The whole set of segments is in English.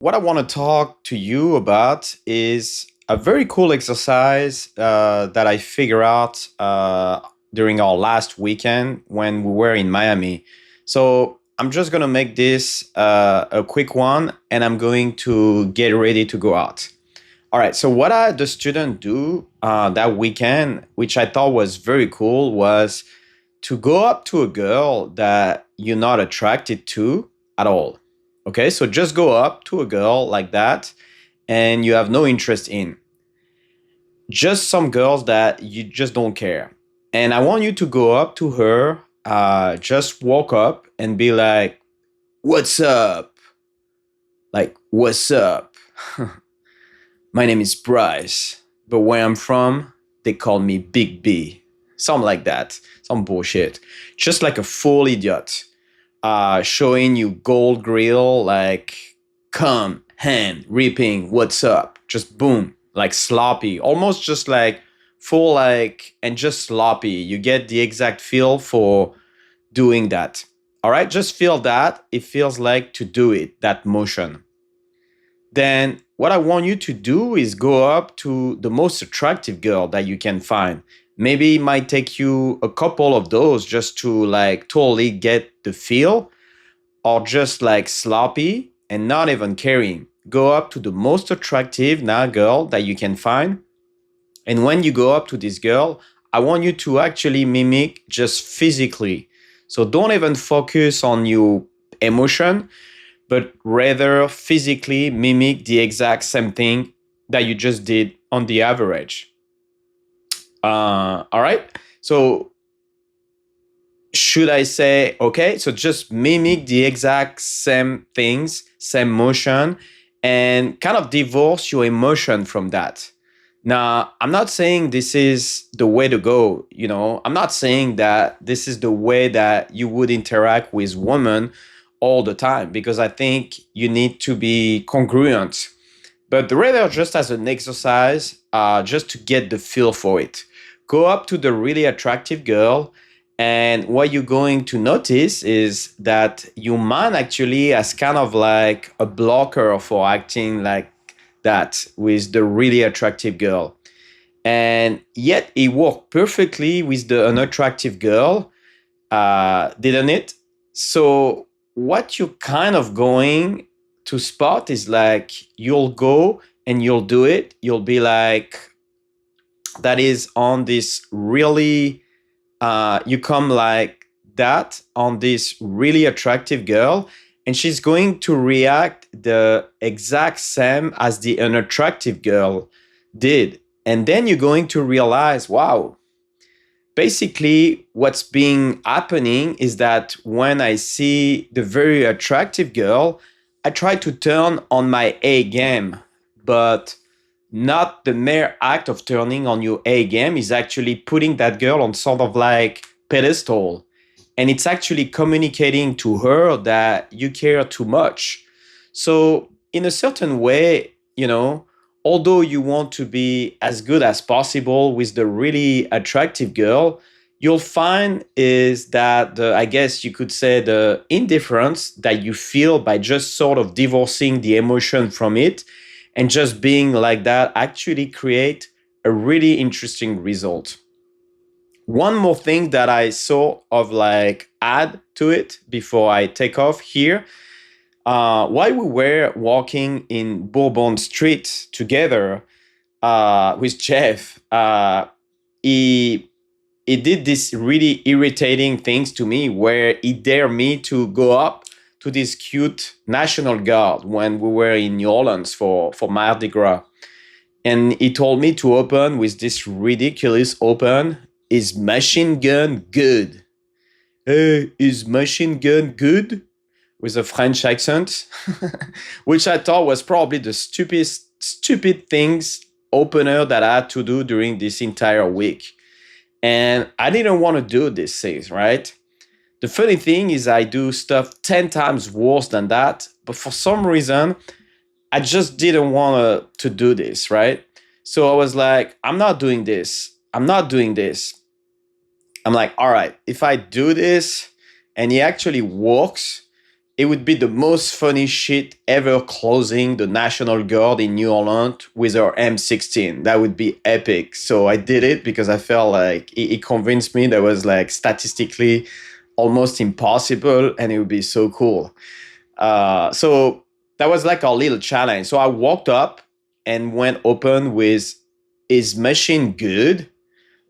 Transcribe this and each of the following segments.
what I want to talk to you about is a very cool exercise that I figured out during our last weekend when we were in Miami. So I'm just going to make this a quick one and I'm going to get ready to go out. All right. So, what I had the student do that weekend, which I thought was very cool, was to go up to a girl that you're not attracted to at all. Okay, so just go up to a girl like that and you have no interest in. Just some girls that you just don't care. And I want you to go up to her, just walk up and be like, "What's up?" Like, "What's up?" My name is Bryce, but where I'm from, they call me Big B. Something like that. Some bullshit. Just like a full idiot. Showing you gold grill, like, come, hand, ripping, what's up? Just boom, like sloppy. Almost just like full, like, and just sloppy. You get the exact feel for doing that. All right, just feel that. It feels like to do it, that motion. Then what I want you to do is go up to the most attractive girl that you can find. Maybe it might take you a couple of those just to like totally get the feel, or just like sloppy and not even caring. Go up to the most attractive now girl that you can find. And when you go up to this girl, I want you to actually mimic just physically. So don't even focus on your emotion, but rather physically mimic the exact same thing that you just did on the average. All right. So should I say, okay, so just mimic the exact same things, same motion, and kind of divorce your emotion from that. Now, I'm not saying this is the way to go, I'm not saying that this is the way that you would interact with women all the time, because I think you need to be congruent, but rather just as an exercise, just to get the feel for it. Go up to the really attractive girl, and what you're going to notice is that your mind actually has kind of like a blocker for acting like that with the really attractive girl. And yet it worked perfectly with the unattractive girl, didn't it? So what you're kind of going to spot is like you'll go and you'll do it. You'll be like, that is on this really, you come like that on this really attractive girl, and she's going to react the exact same as the unattractive girl did. And then you're going to realize, wow, basically what's being happening is that when I see the very attractive girl, I try to turn on my A game, but not the mere act of turning on your A game is actually putting that girl on sort of like pedestal. And it's actually communicating to her that you care too much. So, in a certain way, although you want to be as good as possible with the really attractive girl, you'll find is that I guess you could say the indifference that you feel by just sort of divorcing the emotion from it and just being like that actually create a really interesting result. One more thing that I saw of like add to it before I take off here, while we were walking in Bourbon Street together with Jeff, he he did this really irritating things to me where he dared me to go up to this cute National Guard when we were in New Orleans for Mardi Gras. And he told me to open with this ridiculous open, is machine gun good? Hey, is machine gun good? With a French accent, which I thought was probably the stupid things opener that I had to do during this entire week. And I didn't want to do these things, right? The funny thing is I do stuff 10 times worse than that, but for some reason, I just didn't want to do this, right? So I was like, I'm not doing this. I'm not doing this. I'm like, all right, if I do this and it actually works, it would be the most funny shit ever closing the National Guard in New Orleans with our M16. That would be epic. So I did it because I felt like it convinced me that was like statistically almost impossible and it would be so cool. So that was like our little challenge. So I walked up and went open with, is machine good?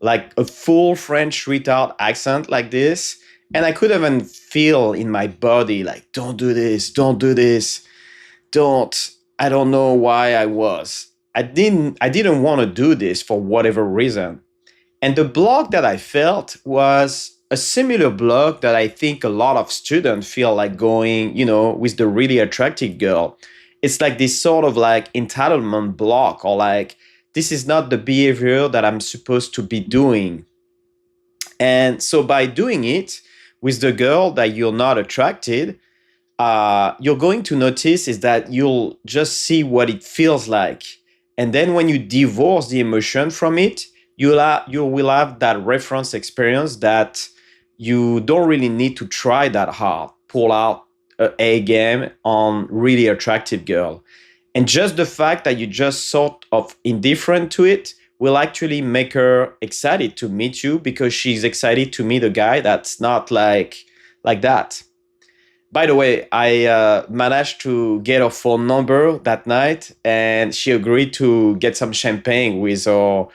Like a full French retard accent like this. And I could even feel in my body like, don't do this, don't do this, don't. I don't know why I was. I didn't want to do this for whatever reason. And the block that I felt was a similar block that I think a lot of students feel like going, with the really attractive girl. It's like this sort of like entitlement block, or like, this is not the behavior that I'm supposed to be doing. And so by doing it with the girl that you're not attracted, you're going to notice is that you'll just see what it feels like. And then when you divorce the emotion from it, you will have that reference experience that you don't really need to try that hard, pull out a game on really attractive girl. And just the fact that you just sort of indifferent to it will actually make her excited to meet you because she's excited to meet a guy that's not like that. By the way, I managed to get her phone number that night, and she agreed to get some champagne with her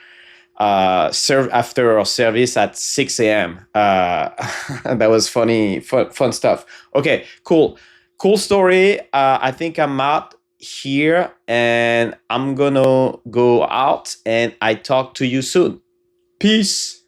serve after our service at 6 a.m. That was funny, fun stuff. Okay, cool story. I think I'm out here, and I'm gonna go out, and I talk to you soon. Peace.